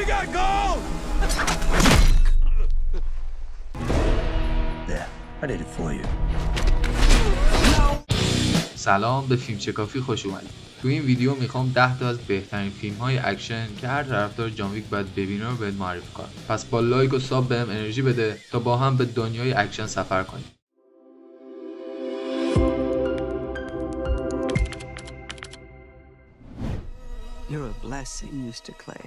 We got gold! There, I did it for you. سلام، به فیلم چکافی خوش اومدید. تو این ویدیو میخوام 10 تا از بهترین فیلم های اکشن که هر طرفدار جان ویک باید ببینه رو بهت معرفی کنم. پس با لایک و ساب بهم انرژی بده تا با هم به دنیای اکشن سفر کنیم. You're a blessing, Mr. Clay.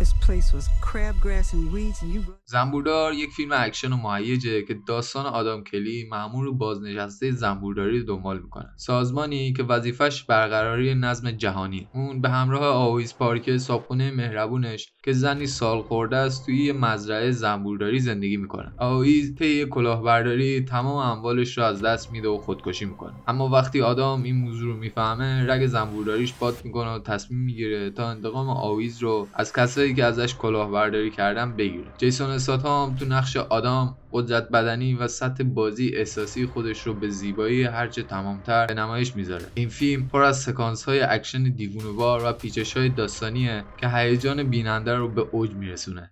This place was crabgrass and weeds and you زنبوردار یک فیلم اکشن و مهیجه که داستان آدام کلی مأمور و بازنشسته زنبورداری رو دنبال میکنه. سازمانی که وظیفش برقراری نظم جهانی. اون به همراه آویز پارکر، صاحبخونه مهربونش که زنی سال خورده است توی یه مزرعه زنبورداری زندگی میکنه. آویز طی کلاهبرداری تمام اموالش رو از دست میده و خودکشی میکنه. اما وقتی آدام این موضوع رو میفهمه، رگ زنبورداریش باد میکنه و تصمیم میگیره تا انتقام آویز رو از کسایی که ازش کلاهبرداری کردن بگیره. جیسون استاتام تو نقش آدام قدرت بدنی و سطح بازی احساسی خودش رو به زیبایی هرچه تمامتر به نمایش میذاره. این فیلم پر از سکانس های اکشن دیوونه‌وار و پیچش های داستانیه که هیجان بیننده رو به اوج میرسونه.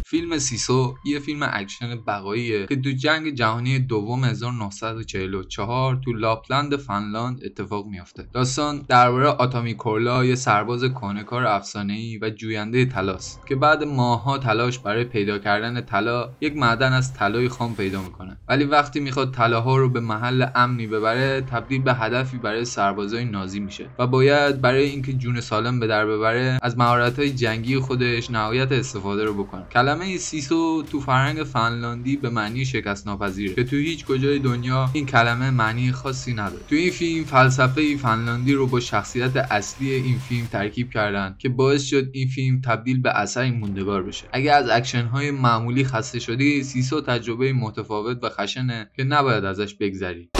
فیلم سیسو یه فیلم اکشن بقاییه که تو جنگ جهانی دوم 1944 تو لاپلند فنلاند اتفاق میافته. داستان درباره آتامی کورلا، یه سرباز کهنه‌کار افسانه‌ای و جوینده طلاست که بعد ماه‌ها تلاش برای پیدا کردن طلا یک معدن از طلای خام پیدا میکنه. ولی وقتی میخواد طلاها رو به محل امنی ببره، تبدیل به هدفی برای سربازای نازی میشه و باید برای اینکه جون سالم به در ببره از مهارت‌های جنگی خودش نهایت استفاده رو بکنه. کلمه سیسو تو فرهنگ فنلاندی به معنی شکست ناپذیره که تو هیچ کجای دنیا این کلمه معنی خاصی نداره. تو این فیلم فلسفه فنلاندی رو با شخصیت اصلی این فیلم ترکیب کردن که باعث شد این فیلم تبدیل به اثری موندگار بشه. اگه از اکشن های معمولی خسته شدی، سیسو تجربه متفاوت و خشنه که نباید ازش بگذری.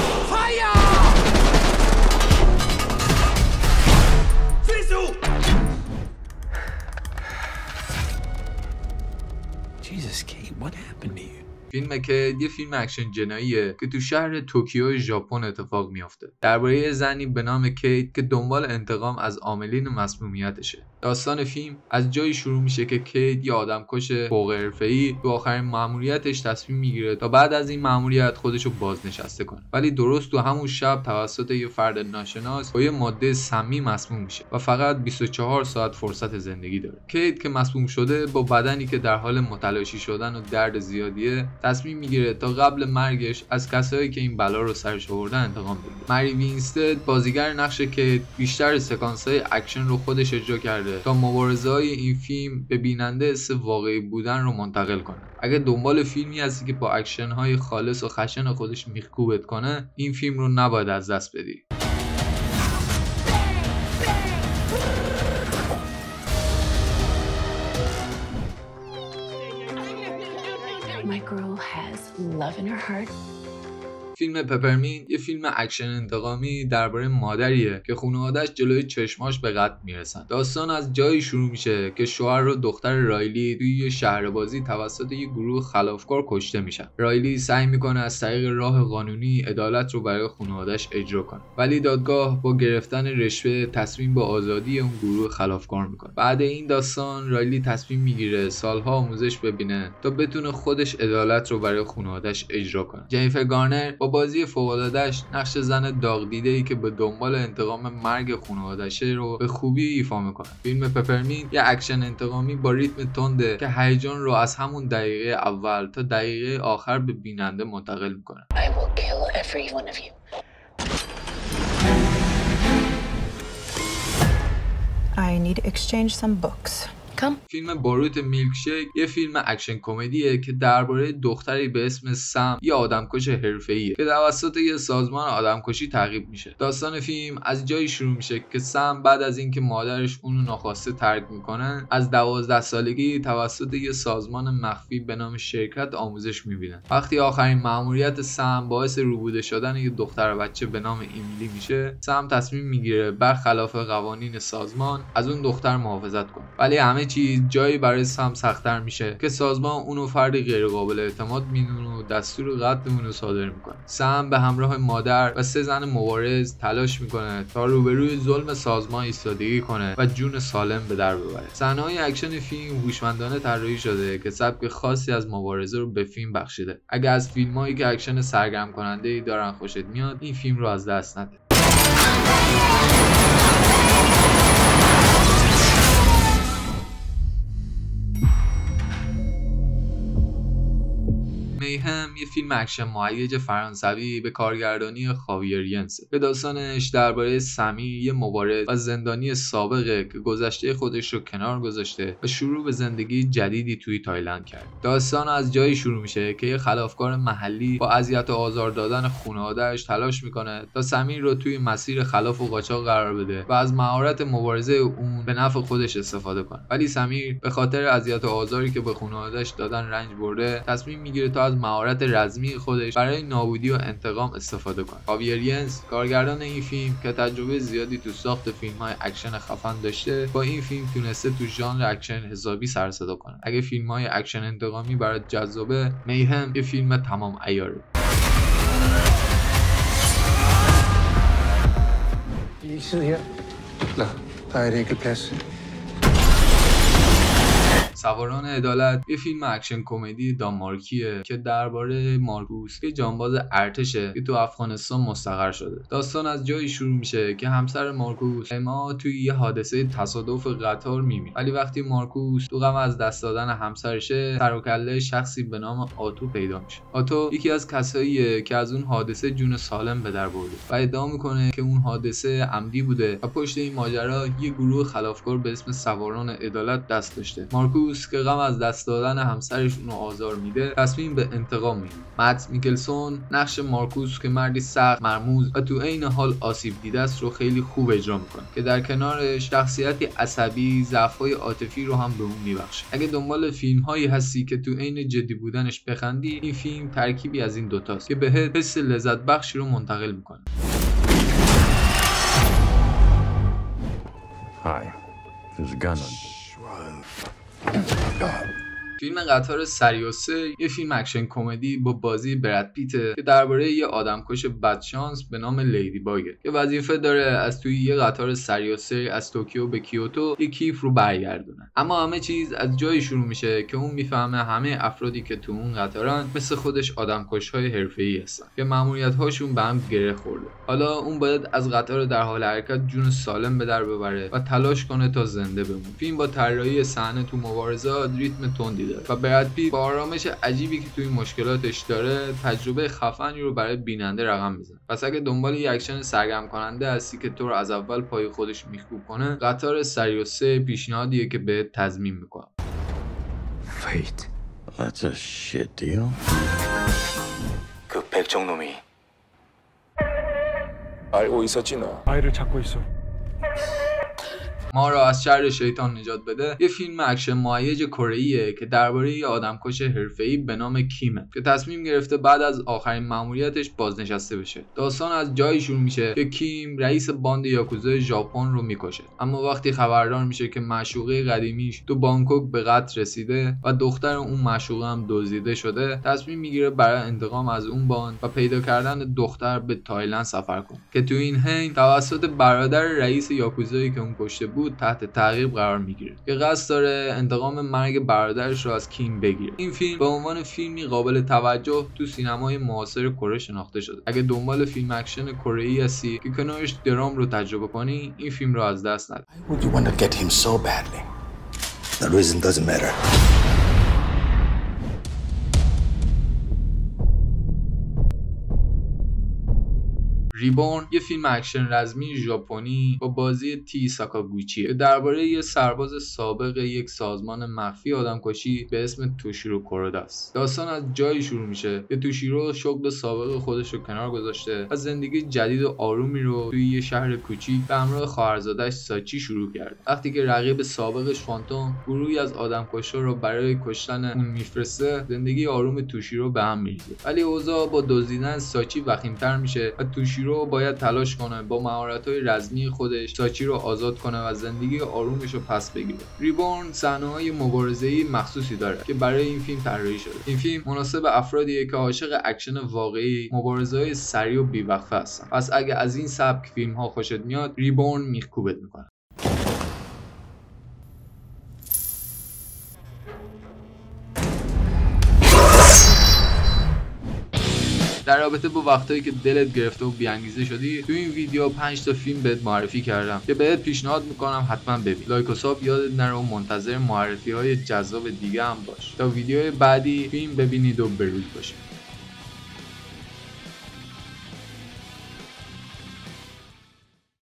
Jesus, Kate, what happened to you? فیلم که یه فیلم اکشن جناییه که تو شهر توکیو ژاپن اتفاق میافته. درباره زنی به نام کیت که دنبال انتقام از عاملین مسمومیتشه. داستان فیلم از جایی شروع میشه که کیت یه آدمکش فوق حرفه‌ای تو آخرین مأموریتش تصمیم میگیره تا بعد از این مأموریت خودشو بازنشسته کنه. ولی درست تو همون شب توسط یه فرد ناشناس با یه ماده سمی مسموم میشه و فقط 24 ساعت فرصت زندگی داره. کیت که مسموم شده با بدنی که در حال متلاشی شدن و درد زیادیه، تصمیم میگیره تا قبل مرگش از کسایی که این بلا رو سرش آوردن انتقام بگیره. مری وینستد بازیگر نقش که بیشتر سکانس‌های اکشن رو خودش اجرا کرده تا مبارزه‌های این فیلم به بیننده حس واقعی بودن رو منتقل کنه. اگه دنبال فیلمی هستی که با اکشن‌های خالص و خشن خودش میخکوبت کنه، این فیلم رو نباید از دست بدی. My girl has love in her heart. فیلم پپرمینت یه فیلم اکشن انتقامی درباره مادریه که خانواده‌اش جلوی چشماش به قتل میرسن. داستان از جایی شروع میشه که شوهر و دختر رایلی توی یه شهربازی توسط یه گروه خلافکار کشته میشن. رایلی سعی میکنه از طریق راه قانونی عدالت رو برای خانواده‌اش اجرا کنه، ولی دادگاه با گرفتن رشوه تصمیم به آزادی اون گروه خلافکار میکنه. بعد این داستان رایلی تصمیم میگیره سالها آموزش ببینه تا بتونه خودش عدالت رو برای خانواده‌اش اجرا کنه. جنیفر گارنر با بازی فوق‌العاده‌اش نقش زن داغ دیده‌ای که به دنبال انتقام مرگ خانواده‌شه رو به خوبی ایفا میکنه. فیلم پپرمینت یه اکشن انتقامی با ریتم تنده که هیجان رو از همون دقیقه اول تا دقیقه آخر به بیننده منتقل میکنه. I will kill every one of you. I need to exchange some books. فیلم باروت میلکشیک یه فیلم اکشن کمدیه که درباره دختری به اسم سم، یه آدمکش حرفه‌ایه که توسط یه سازمان آدمکشی تعقیب میشه. داستان فیلم از جایی شروع میشه که سم بعد از اینکه مادرش اونو ناخواسته ترک میکنه، از 12 سالگی توسط یه سازمان مخفی به نام شرکت آموزش میبینه. وقتی آخرین مأموریت سم باعث روبوده شدن یه دختر بچه به نام ایمیلی میشه، سم تصمیم میگیره برخلاف قوانین سازمان از اون دختر محافظت کنه. ولی همه چیز جایی برای سم سخت‌تر میشه که سازمان اونو فردی غیر قابل اعتماد میدونه و دستور قتل اونو صادر میکنه. سم به همراه مادر و 3 زن مبارز تلاش میکنه تا روبروی ظلم سازمان ایستادگی کنه و جون سالم به در ببره. صحنه‌های اکشن فیلم هوشمندانه طراحی شده که سبک خاصی از مبارزه رو به فیلم بخشیده. اگه از فیلمایی که اکشن سرگرم کننده‌ای دارن خوشت میاد، این فیلم رو از دست نده. میهم یه فیلم اکشن مهیج فرانسوی به کارگردانی خاویر ینس که داستانش درباره سمی، یه مبارز و زندانی سابقه که گذشته خودش رو کنار گذاشته و شروع به زندگی جدیدی توی تایلند کرد. داستان از جایی شروع میشه که یه خلافکار محلی با اذیت و آزار دادن خانواده‌اش تلاش میکنه تا سمی رو توی مسیر خلاف و قاچاق قرار بده و از مهارت مبارزه اون به نفع خودش استفاده کنه. ولی سمیر به خاطر اذیت و آزاری که به خانواده‌اش دادن رنج برده، تصمیم میگیره تا از مهارت رزمی خودش برای نابودی و انتقام استفاده کنه. خاویر ینس کارگردان این فیلم که تجربه زیادی تو ساخت فیلم‌های اکشن خفن داشته، با این فیلم تونسته تو ژانر اکشن حسابی سر و صدا کنه. اگه فیلم‌های اکشن انتقامی برات جذابه، میهم یه فیلم تمام عیاره. سواران عدالت یه فیلم اکشن کمدی دانمارکیه که درباره مارکوس که جانباز ارتشه که تو افغانستان مستقر شده. داستان از جایی شروع میشه که همسر مارکوس اما توی یه حادثه تصادف قطار میمیره. ولی وقتی مارکوس تو غم از دست دادن همسرشه، سر و کله شخصی به نام آتو پیدا میشه. آتو یکی از کساییه که از اون حادثه جون سالم به در برده و ادعا میکنه که اون حادثه عمدی بوده و پشت این ماجرا یه گروه خلافکار به اسم سواران عدالت دست داشته. مارکوس که غم از دست دادن همسرش اونو آزار میده، تصمیم به انتقام میگیره. مت میکلسون نقش مارکوس که مردی سخت، مرموز و تو عین حال آسیب دیده است رو خیلی خوب اجرا میکنه که در کنارش شخصیتی عصبی، ضعف‌های عاطفی رو هم به اون میبخشه. اگه دنبال فیلم‌هایی هستی که تو عین جدی بودنش بخندی، این فیلم ترکیبی از این دوتاست که بهت حس لذت بخشی رو منتقل میکنه. Hi. There's a gun on. فیلم قطار سری 3 یه فیلم اکشن کمدی با بازی براد پیت که درباره یه آدمکش بدشانس به نام لیدی باگه که وظیفه داره از توی یه قطار سری 3 از توکیو به کیوتو یه کیف رو برگردونه. اما همه چیز از جایی شروع میشه که اون میفهمه همه افرادی که تو اون قطارن مثل خودش آدمکش‌های حرفه‌ای هستن که مأموریت‌هاشون به هم گره خورده. حالا اون باید از قطار در حال حرکت جون سالم به در ببره و تلاش کنه تا زنده بمونه. فیلم با طراحی صحنه تو مبارزات ریتم تندی داره و براد پیت با آرامش عجیبی که توی مشکلاتش داره تجربه خفنی رو برای بیننده رقم میزنه. پس اگه دنبال یه اکشن سرگرم کننده هستی که تو رو از اول پای خودش میخکوب کنه، قطار سری 3 پیشنهادیه که بهت تضمین میکنم. Wait. That's a shit deal. 그 백정놈이 알고 있었지 너. 아이를 찾고 있어. ما را از شر شیطان نجات بده یه فیلم اکشن مهیج کره‌ایه که درباره یه آدمکش حرفه‌ای به نام کیمه که تصمیم گرفته بعد از آخرین مأموریتش بازنشسته بشه. داستان از جایی شروع میشه که کیم رئیس باند یاکوزای ژاپن رو میکشه، اما وقتی خبردار میشه که معشوقه قدیمیش تو بانکوک به قتل رسیده و دختر اون معشوقه هم دزدیده شده، تصمیم میگیره برای انتقام از اون باند و پیدا کردن دختر به تایلند سفر کنه که تو این حین توسط برادر رئیس یاکوزایی که اون کشته بود تحت تعقیب قرار میگیره که قصد داره انتقام مرگ برادرش رو از کیم بگیره. این فیلم به عنوان فیلمی قابل توجه تو سینمای معاصر کره شناخته شده. اگه دنبال فیلم اکشن کره‌ای هستی که کنارش درام رو تجربه کنی، این فیلم رو از دست نده. Why would you want to get him so badly? The reason doesn't matter. ریبورن یه فیلم اکشن رزمی ژاپنی با بازی تی ساکاگوچیه که درباره یه سرباز سابق یک سازمان مخفی آدمکشی به اسم توشیرو کورودا است. داستان از جایی شروع میشه که توشیرو شغل سابق خودش رو کنار گذاشته و زندگی جدید و آرومی رو توی یه شهر کوچیک به همراه خواهرزاده‌اش ساچی شروع کرد. وقتی که رقیب سابقش فانتوم گروهی از آدمکشا رو برای کشتن اون میفرسته، زندگی آروم توشیرو به هم میریزه. ولی اوضاع با دزدیدن ساچی وخیم‌تر میشه و توشیرو هیرو باید تلاش کنه با مهارت‌های رزمی خودش ساچی رو آزاد کنه و زندگی آرومش رو پس بگیره. ریبورن صحنه‌های مبارزه‌ای مخصوصی داره که برای این فیلم طراحی شده. این فیلم مناسب افرادیه که عاشق اکشن واقعی، مبارزه‌های سریع و بی‌وقفه هستن. پس اگه از این سبک فیلم‌ها خوشت میاد، ریبورن میخکوبت میکنه. در رابطه با وقتایی که دلت گرفته و بی‌انگیزه شدی، تو این ویدیو 5 تا فیلم بهت معرفی کردم که بهت پیشنهاد میکنم حتما ببین. لایک و ساب یادت نره و منتظر معرفی‌های جذاب دیگه هم باش تا ویدیوهای بعدی فیلم ببینید و بروز باشید.